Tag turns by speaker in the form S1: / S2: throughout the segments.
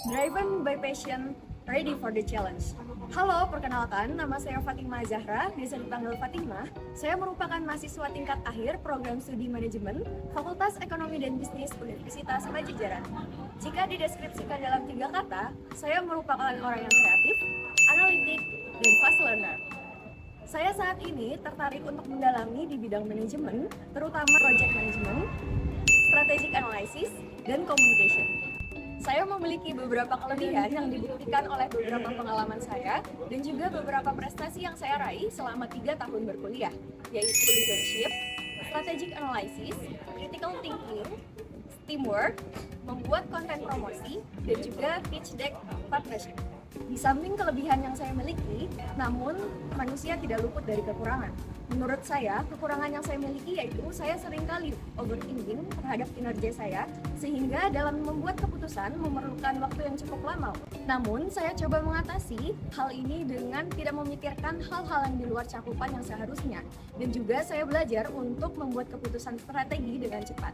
S1: Driven by passion, ready for the challenge. Halo, perkenalkan, nama saya Fatima Zahra, biasa dipanggil Fatima. Saya merupakan mahasiswa tingkat akhir program studi manajemen Fakultas Ekonomi dan Bisnis Universitas Padjadjaran. Jika dideskripsikan dalam 3 kata, saya merupakan orang yang kreatif, analitik, dan fast learner. Saya saat ini tertarik untuk mendalami di bidang manajemen, terutama project management, strategic analysis, dan communication. Saya memiliki beberapa kelebihan yang dibuktikan oleh beberapa pengalaman saya dan juga beberapa prestasi yang saya raih selama 3 tahun berkuliah, yaitu leadership, strategic analysis, critical thinking, teamwork, membuat konten promosi, dan juga pitch deck partnership. Di samping kelebihan yang saya miliki, namun manusia tidak luput dari kekurangan. Menurut saya, kekurangan yang saya miliki yaitu saya seringkali overthinking terhadap kinerja saya, sehingga dalam membuat keputusan memerlukan waktu yang cukup lama. Namun, saya coba mengatasi hal ini dengan tidak memikirkan hal-hal yang di luar cakupan yang seharusnya. Dan juga saya belajar untuk membuat keputusan strategi dengan cepat.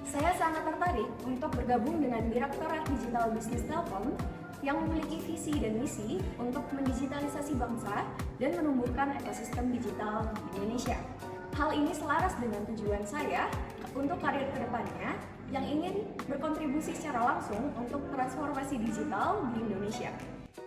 S1: Saya sangat tertarik untuk bergabung dengan Direktorat Digital Bisnis Telkom yang memiliki visi dan misi untuk mendigitalisasi bangsa dan menumbuhkan ekosistem digital di Indonesia. Hal ini selaras dengan tujuan saya untuk karir kedepannya yang ingin berkontribusi secara langsung untuk transformasi digital di Indonesia.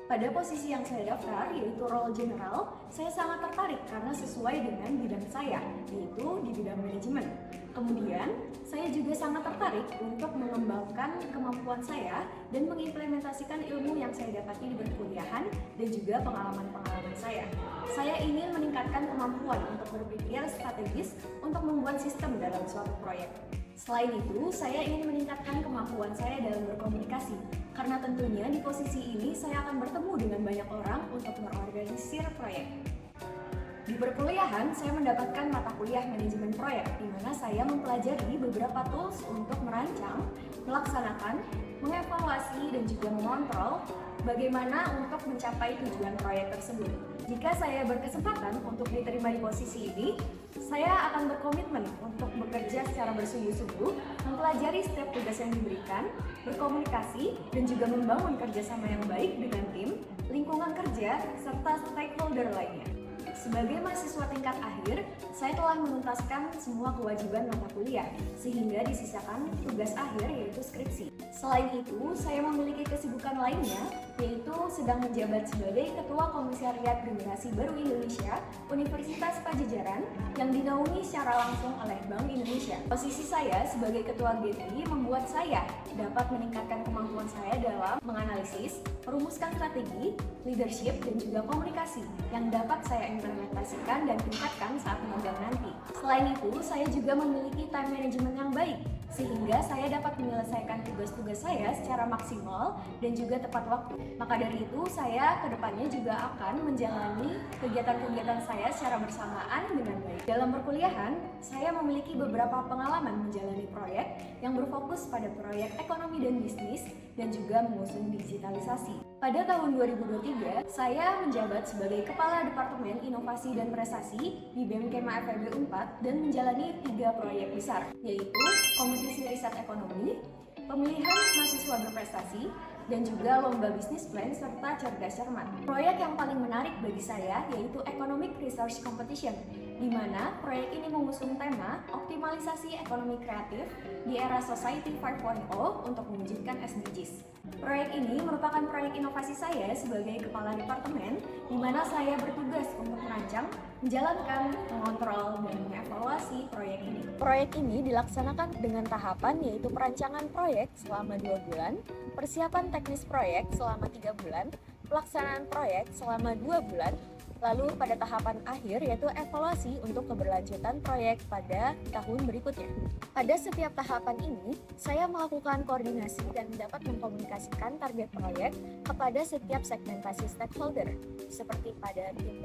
S1: Pada posisi yang saya daftar, yaitu role general, saya sangat tertarik karena sesuai dengan bidang saya, yaitu di bidang manajemen. Kemudian, saya juga sangat tertarik untuk mengembangkan kemampuan saya dan mengimplementasikan ilmu yang saya dapati di perkuliahan dan juga pengalaman-pengalaman saya. Saya ingin meningkatkan kemampuan untuk berpikir strategis untuk membuat sistem dalam suatu proyek. Selain itu, saya ingin meningkatkan kemampuan saya dalam berkomunikasi, karena tentunya di posisi ini saya akan bertemu dengan banyak orang untuk mengorganisir proyek. Di perkuliahan, saya mendapatkan mata kuliah manajemen proyek, di mana saya mempelajari beberapa tools untuk merancang, melaksanakan, mengevaluasi, dan juga mengontrol bagaimana untuk mencapai tujuan proyek tersebut. Jika saya berkesempatan untuk diterima di posisi ini, saya akan berkomitmen untuk bekerja secara bersungguh-sungguh, mempelajari setiap tugas yang diberikan, berkomunikasi, dan juga membangun kerjasama yang baik dengan tim, lingkungan kerja, serta stakeholder lainnya. Sebagai mahasiswa tingkat akhir, saya telah menuntaskan semua kewajiban mata kuliah, sehingga disisakan tugas akhir yaitu skripsi. Selain itu, saya memiliki kesibukan lainnya, yaitu sedang menjabat sebagai Ketua Komisariat Generasi Baru Indonesia Universitas Padjadjaran yang dinaungi secara langsung oleh Bank Indonesia. Posisi saya sebagai Ketua GTI membuat saya dapat meningkatkan kemampuan saya dalam menganalisis, merumuskan strategi, leadership, dan juga komunikasi yang dapat saya implementasikan dan tingkatkan saat magang nanti. Selain itu, saya juga memiliki time management yang baik, sehingga saya dapat menyelesaikan tugas-tugas saya secara maksimal dan juga tepat waktu. Maka dari itu, saya kedepannya juga akan menjalani kegiatan-kegiatan saya secara bersamaan dengan baik. Dalam perkuliahan, saya memiliki beberapa pengalaman menjalani proyek yang berfokus pada proyek ekonomi dan bisnis dan juga mengusung digitalisasi. Pada tahun 2023, saya menjabat sebagai Kepala Departemen Inovasi dan Prestasi di BMKMA FEB Unpad dan menjalani 3 proyek besar, yaitu kompetisi riset ekonomi, pemilihan mahasiswa berprestasi, dan juga lomba bisnis plan serta cerdas cermat. Proyek yang paling menarik bagi saya yaitu Economic Research Competition, di mana proyek ini mengusung tema optimalisasi ekonomi kreatif di era Society 5.0 untuk mewujudkan SDGs. Proyek ini merupakan proyek inovasi saya sebagai kepala departemen, di mana saya bertugas untuk merancang, menjalankan, mengontrol, dan mengevaluasi proyek ini. Proyek ini dilaksanakan dengan tahapan yaitu perancangan proyek selama 2 bulan, persiapan teknis proyek selama 3 bulan, pelaksanaan proyek selama 2 bulan, lalu pada tahapan akhir yaitu evaluasi untuk keberlanjutan proyek pada tahun berikutnya. Pada setiap tahapan ini, saya melakukan koordinasi dan dapat mengkomunikasikan target proyek kepada setiap segmentasi stakeholder, seperti pada tim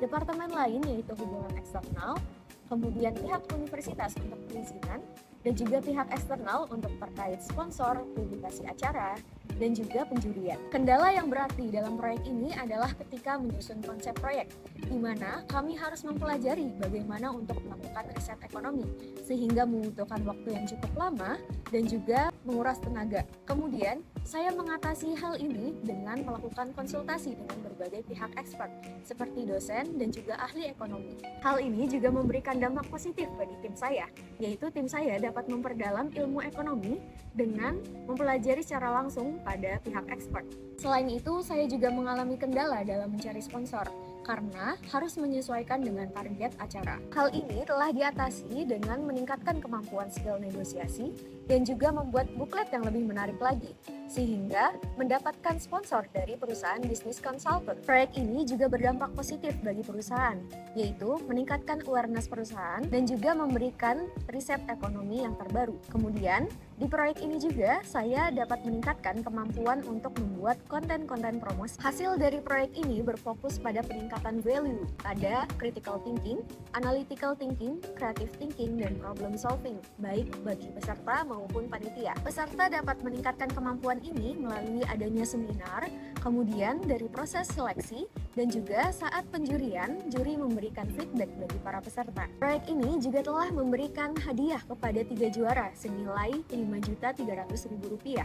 S1: departemen lain yaitu hubungan eksternal, kemudian pihak universitas untuk perizinan, dan juga pihak eksternal untuk terkait sponsor, publikasi acara, dan juga penjurian. Kendala yang berarti dalam proyek ini adalah ketika menyusun konsep proyek, di mana kami harus mempelajari bagaimana untuk melakukan riset ekonomi, sehingga membutuhkan waktu yang cukup lama dan juga menguras tenaga. Kemudian, Saya mengatasi hal ini dengan melakukan konsultasi dengan berbagai pihak expert, seperti dosen dan juga ahli ekonomi. Hal ini juga memberikan dampak positif bagi tim saya, yaitu tim saya dapat memperdalam ilmu ekonomi dengan mempelajari secara langsung pada pihak expert. Selain itu, saya juga mengalami kendala dalam mencari sponsor, karena harus menyesuaikan dengan target acara. Hal ini telah diatasi dengan meningkatkan kemampuan skill negosiasi dan juga membuat buklet yang lebih menarik lagi, sehingga mendapatkan sponsor dari perusahaan bisnis konsultan. Proyek ini juga berdampak positif bagi perusahaan, yaitu meningkatkan awareness perusahaan dan juga memberikan riset ekonomi yang terbaru. Kemudian, di proyek ini juga saya dapat meningkatkan kemampuan untuk membuat konten-konten promosi. Hasil dari proyek ini berfokus pada peningkatan value pada critical thinking, analytical thinking, creative thinking, dan problem solving, baik bagi peserta maupun panitia. Peserta dapat meningkatkan kemampuan ini melalui adanya seminar, kemudian dari proses seleksi, dan juga saat penjurian, juri memberikan feedback bagi para peserta. Proyek ini juga telah memberikan hadiah kepada 3 juara senilai Rp5.300.000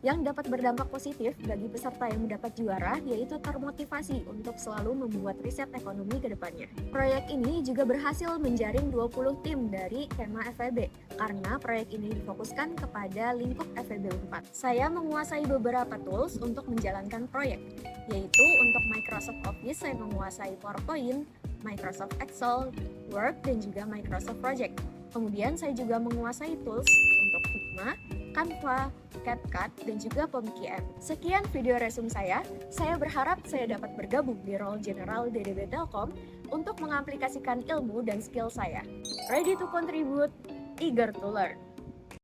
S1: yang dapat berdampak positif bagi peserta yang mendapat juara, yaitu termotivasi untuk selalu membuat riset ekonomi ke depannya. Proyek ini juga berhasil menjaring 20 tim dari Kema FEB karena proyek ini difokuskan kepada lingkup FEB 4. Saya menguasai beberapa tools untuk menjalankan proyek, yaitu untuk Microsoft Office saya menguasai PowerPoint, Microsoft Excel, Word, dan juga Microsoft Project. Kemudian saya juga menguasai tools untuk Figma, Canva, CapCut, dan juga POMQM. Sekian video resume saya berharap saya dapat bergabung di role General DDB Telkom untuk mengaplikasikan ilmu dan skill saya. Ready to contribute, eager to learn.